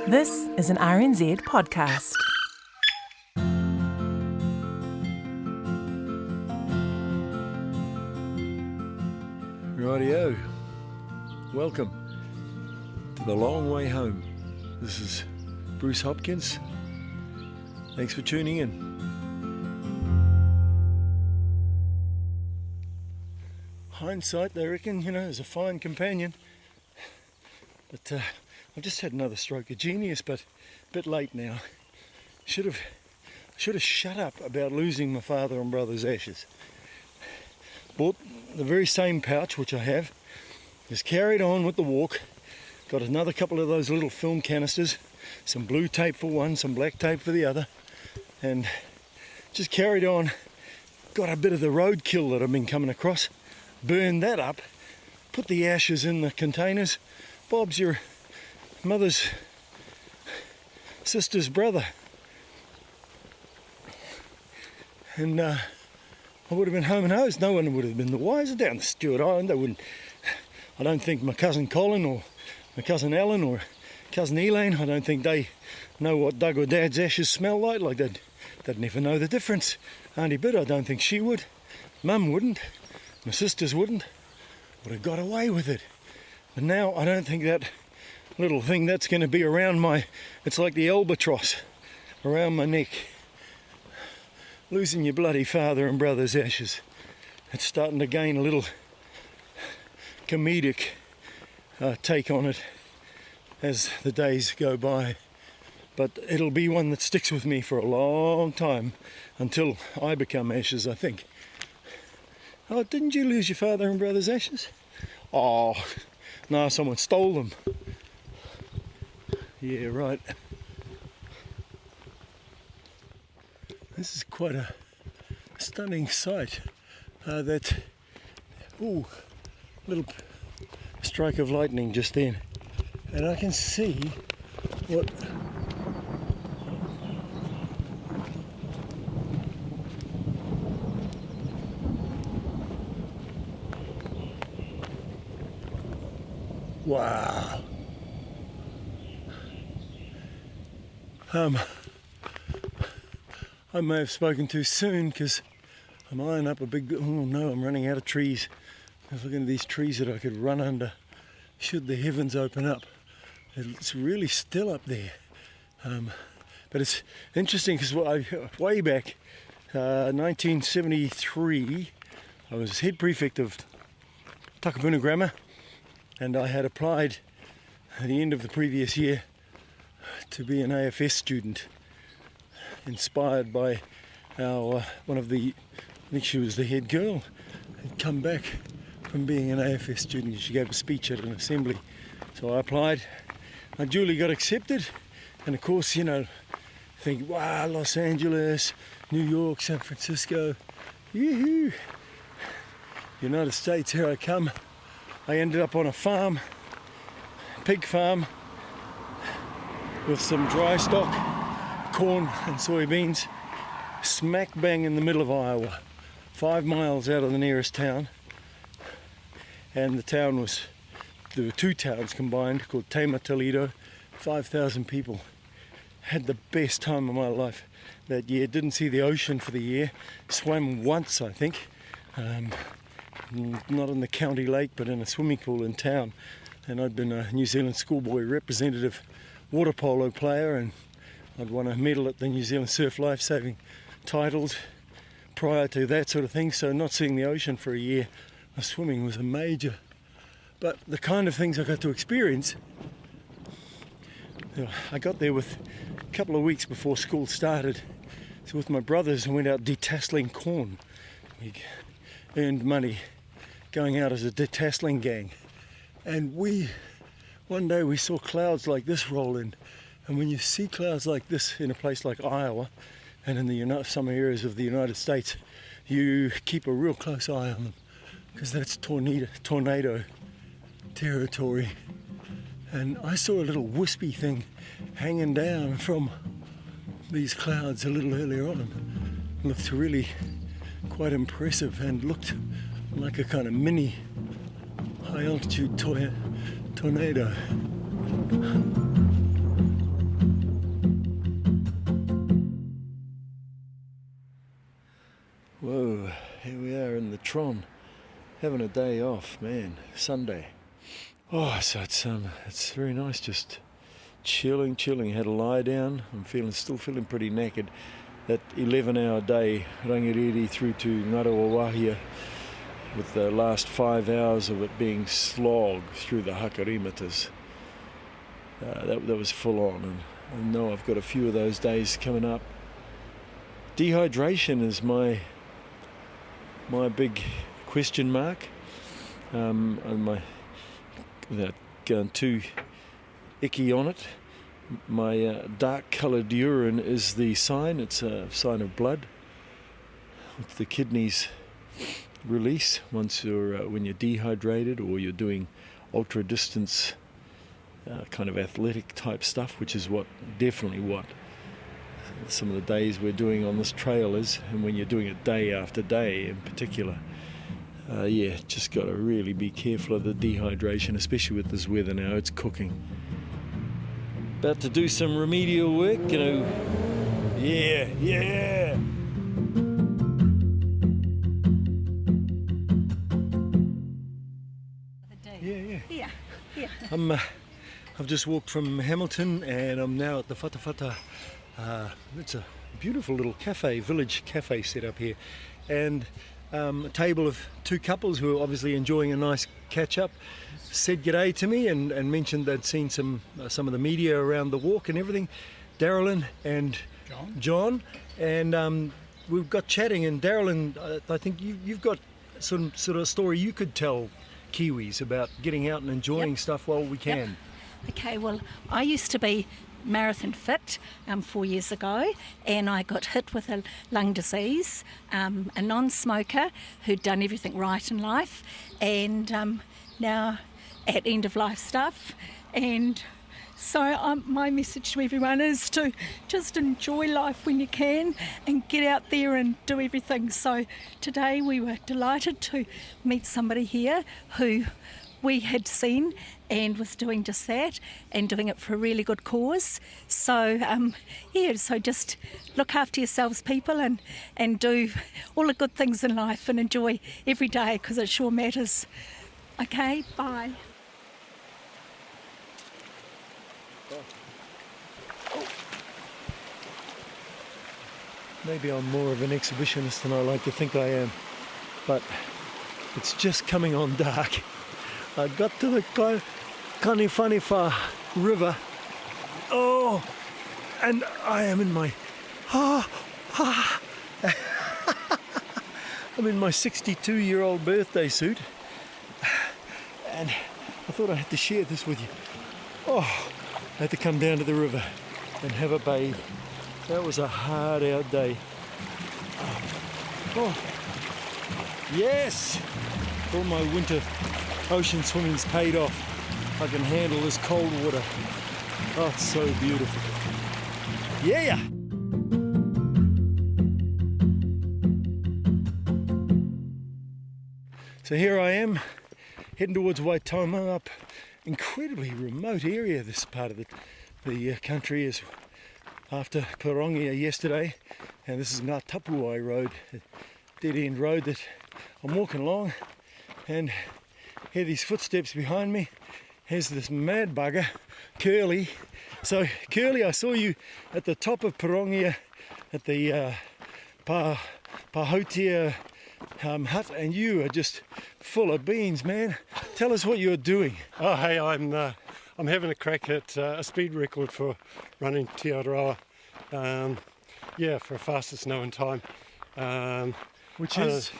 This is an RNZ podcast. Rightio. Welcome to the long way home. This is Bruce Hopkins. Thanks for tuning in. Hindsight, they reckon, is a fine companion. But I've just had another stroke of genius, but a bit late now. Should have shut up about losing my father and brother's ashes. Bought the very same pouch, which I have. Just carried on with the walk. Got another couple of those little film canisters, some blue tape for one, some black tape for the other, and just carried on. Got a bit of the roadkill that I've been coming across, burned that up, put the ashes in the containers. Bob's your mother's sister's brother. And I would have been home and hosed. No one would have been the wiser down the Stewart Island. I don't think my cousin Colin or my cousin Alan or cousin Elaine, I don't think they know what Doug or Dad's ashes smell like. Like they'd never know the difference. Auntie Bid, I don't think she would. Mum wouldn't. My sisters wouldn't. Would have got away with it. But now I don't think that little thing that's going to be around it's like the albatross around my neck. Losing your bloody father and brother's ashes. It's starting to gain a little comedic take on it as the days go by. But it'll be one that sticks with me for a long time until I become ashes, I think. Oh, didn't you lose your father and brother's ashes? Oh, no, someone stole them. Yeah, right. This is quite a stunning sight. Little strike of lightning just then. And I can see what... Wow. I may have spoken too soon because I'm eyeing up a big... Oh no, I'm running out of trees. I was looking at these trees that I could run under should the heavens open up. It's really still up there. But it's interesting because way back, 1973, I was head prefect of Takapuna Grammar, and I had applied at the end of the previous year to be an AFS student, inspired by I think she was the head girl, had come back from being an AFS student. She gave a speech at an assembly. So I applied. I duly got accepted. And of course, think, wow, Los Angeles, New York, San Francisco, yoo-hoo. United States, here I come. I ended up on a farm, pig farm, with some dry stock, corn and soybeans, smack bang in the middle of Iowa, 5 miles out of the nearest town. And there were two towns combined called Tama, Toledo, 5,000 people. Had the best time of my life that year. Didn't see the ocean for the year. Swam once, I think. Not in the county lake, but in a swimming pool in town. And I'd been a New Zealand schoolboy representative water polo player, and I'd won a medal at the New Zealand Surf Lifesaving titles prior to that sort of thing. So not seeing the ocean for a year of swimming was a major. But the kind of things I got to experience, I got there with a couple of weeks before school started. So with my brothers, I went out detasseling corn. We earned money going out as a detasseling gang. And one day we saw clouds like this roll in. And when you see clouds like this in a place like Iowa and in some areas of the United States, you keep a real close eye on them because that's tornado territory. And I saw a little wispy thing hanging down from these clouds a little earlier on. It looked really quite impressive and looked like a kind of mini high altitude tornado. Tron, having a day off, man. Sunday. Oh, so it's very nice, just chilling. Had a lie down. I'm still feeling pretty knackered. That 11-hour day, Rangiriri through to Ngarawawahia, with the last 5 hours of it being slogged through the hakarimatas. That was full on, and I know I've got a few of those days coming up. Dehydration is my big question mark, and without going too icky on it, my dark coloured urine is the sign. It's a sign of blood, which the kidneys release when you're dehydrated or you're doing ultra distance kind of athletic type stuff, which is definitely what some of the days we're doing on this trail is, and when you're doing it day after day in particular. Just got to really be careful of the dehydration, especially with this weather now. It's cooking. About to do some remedial work, Yeah. Yeah. I've just walked from Hamilton, and I'm now at the Whatawhata. It's a beautiful little village cafe set up here, and a table of two couples who are obviously enjoying a nice catch-up said g'day to me and mentioned they'd seen some of the media around the walk and everything. Darylyn and John, and we've got chatting, and Darylyn, I think you've got some sort of story you could tell Kiwis about getting out and enjoying stuff while we can. Yep. Okay, well, I used to be marathon fit 4 years ago, and I got hit with a lung disease, a non-smoker who'd done everything right in life, and now at end of life stuff. And so my message to everyone is to just enjoy life when you can and get out there and do everything. So today we were delighted to meet somebody here who we had seen and was doing just that and doing it for a really good cause. So so just look after yourselves, people, and do all the good things in life and enjoy every day, because it sure matters. Okay, bye. Maybe I'm more of an exhibitionist than I like to think I am, but it's just coming on dark. I got to the Kaniwhaniwha River. Oh, and I am in my I'm in my 62-year-old birthday suit, and I thought I had to share this with you. Oh, I had to come down to the river and have a bathe. That was a hard out day. Oh, yes! All my winter ocean swimming's paid off. I can handle this cold water. Oh, it's so beautiful. Yeah! So here I am, heading towards Waitomo, up incredibly remote area. This part of the country is after Parongia yesterday, and this is Ngātapuai Road, a dead-end road that I'm walking along, and hear these footsteps behind me. Here's this mad bugger, Curly. So Curly, I saw you at the top of Parongia at the Pahotia hut, and you are just full of beans, man. Tell us what you're doing. Oh, hey, I'm having a crack at a speed record for running Te Aroa. For fastest known time. Which is?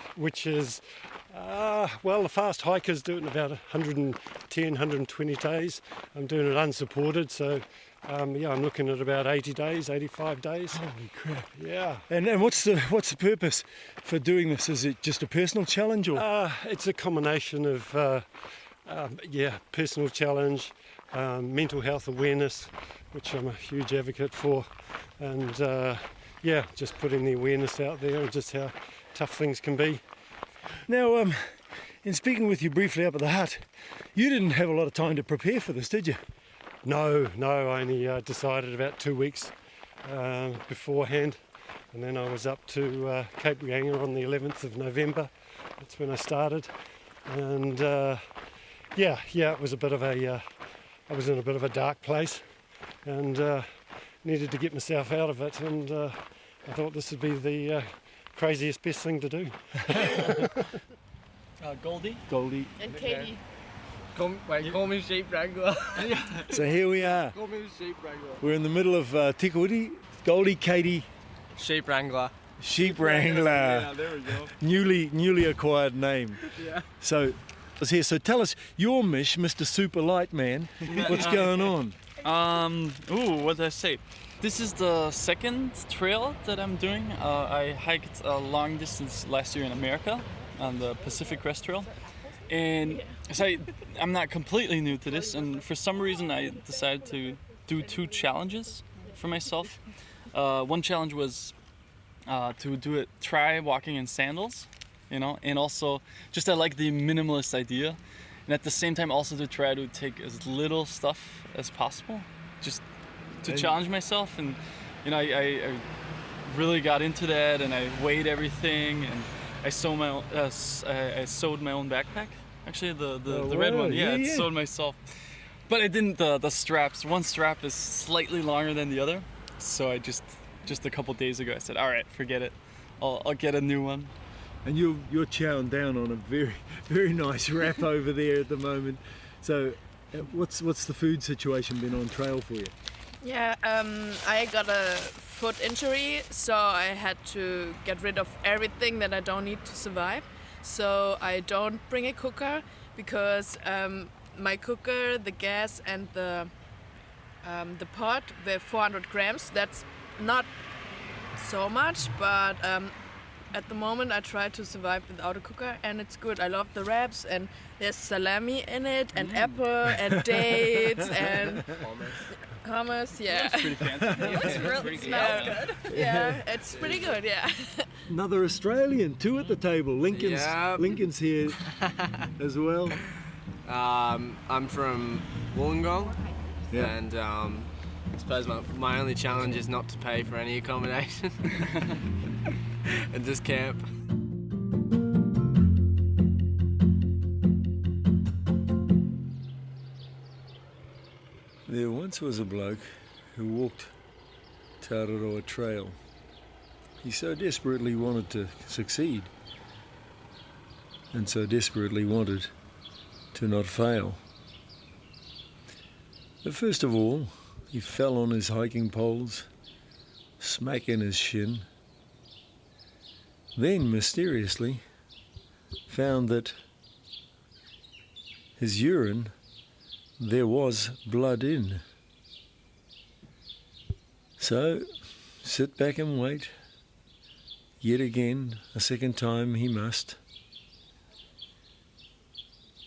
The fast hikers do it in about 110, 120 days. I'm doing it unsupported, so I'm looking at about 80 days, 85 days. Holy crap. Yeah. And what's the purpose for doing this? Is it just a personal challenge, or? It's a combination of personal challenge, mental health awareness, which I'm a huge advocate for, and just putting the awareness out there and just how tough things can be. Now, in speaking with you briefly up at the hut, you didn't have a lot of time to prepare for this, did you? No, I only decided about 2 weeks beforehand, and then I was up to Cape Reinga on the 11th of November, That's when I started, and it was a bit of a. I was in a bit of a dark place, and needed to get myself out of it. And I thought this would be the craziest, best thing to do. Goldie. And Katie. Call me Sheep Wrangler. So here we are. Call me Sheep Wrangler. We're in the middle of Tikawiti. Goldie, Katie, Sheep Wrangler. Sheep Wrangler. Yeah, there we go. Newly acquired name. Yeah. So, let's hear. So tell us your mish, Mr. Super Light Man. What's going on? What did I say? This is the second trail that I'm doing. I hiked a long distance last year in America on the Pacific Crest Trail. And so I'm not completely new to this, and for some reason I decided to do 2 challenges for myself. One challenge was to try walking in sandals, and also just I like the minimalist idea, and at the same time also to try to take as little stuff as possible, just to challenge myself. And I really got into that, and I weighed everything, and I sewed my own backpack. Actually, the red one, I sewed myself. But I didn't the straps. One strap is slightly longer than the other, so I just a couple days ago I said, all right, forget it. I'll get a new one. And you're chowing down on a very, very nice wrap over there at the moment. So, what's the food situation been on trail for you? Yeah, I got a foot injury, so I had to get rid of everything that I don't need to survive. So I don't bring a cooker because my cooker, the gas, and the pot, the 400 grams. That's not so much, but at the moment I try to survive without a cooker, and it's good. I love the wraps, and there's salami in it, and apple, and dates, and hummus. Yeah. It's pretty fancy. It smells good. Yeah, it's pretty good. Yeah. Another Australian, 2 at the table. Lincoln's here as well. I'm from Wollongong, Yeah. and I suppose my only challenge is not to pay for any accommodation and just camp. There once was a bloke who walked Tauraroa Trail. He so desperately wanted to succeed, and so desperately wanted to not fail. But first of all, he fell on his hiking poles, smacking his shin. Then, mysteriously, found that his urine, there was blood in. So, sit back and wait. Yet again, a second time he must.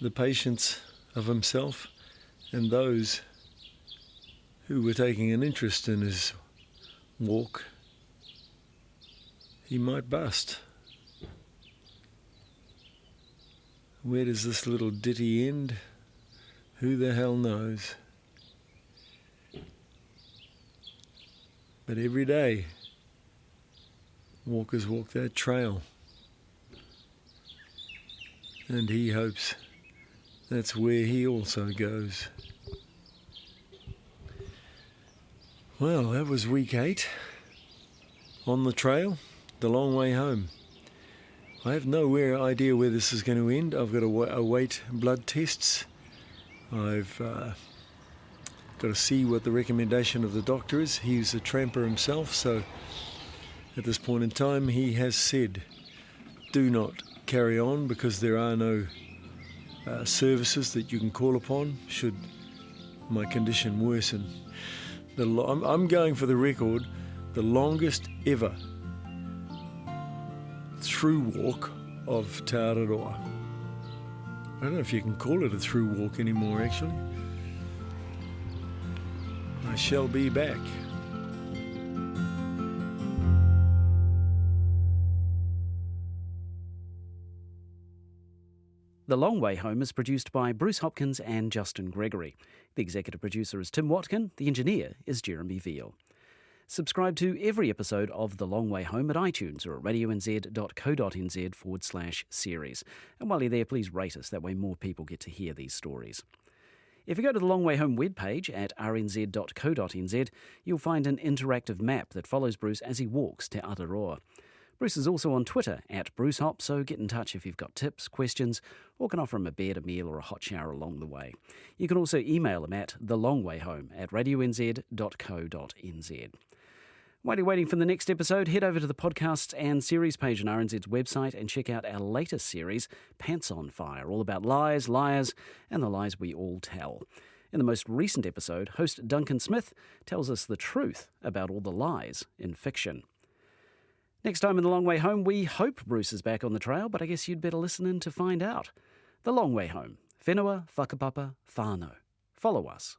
The patience of himself and those who were taking an interest in his walk, he might bust. Where does this little ditty end? Who the hell knows? But every day, walkers walk that trail, and he hopes that's where he also goes. Well, that was week 8 on the trail, the long way home. I have no idea where this is going to end. I've got to await blood tests. I've got to see what the recommendation of the doctor is. He's a tramper himself, so at this point in time he has said, do not carry on because there are no services that you can call upon should my condition worsen. I'm going for the record, the longest ever through walk of Tauraroa. I don't know if you can call it a through walk anymore, actually. I shall be back. The Long Way Home is produced by Bruce Hopkins and Justin Gregory. The executive producer is Tim Watkins. The engineer is Jeremy Veal. Subscribe to every episode of The Long Way Home at iTunes or at radionz.co.nz/series. And while you're there, please rate us. That way more people get to hear these stories. If you go to the Long Way Home webpage at rnz.co.nz, you'll find an interactive map that follows Bruce as he walks Te Ataroa. Bruce is also on Twitter at BruceHop, so get in touch if you've got tips, questions, or can offer him a bed, a meal or a hot shower along the way. You can also email him at thelongwayhome@radionz.co.nz. While you're waiting for the next episode, head over to the podcasts and series page on RNZ's website and check out our latest series, Pants on Fire, all about lies, liars, and the lies we all tell. In the most recent episode, host Duncan Smith tells us the truth about all the lies in fiction. Next time in The Long Way Home, we hope Bruce is back on the trail, but I guess you'd better listen in to find out. The Long Way Home. Whenua, whakapapa, whānau. Follow us.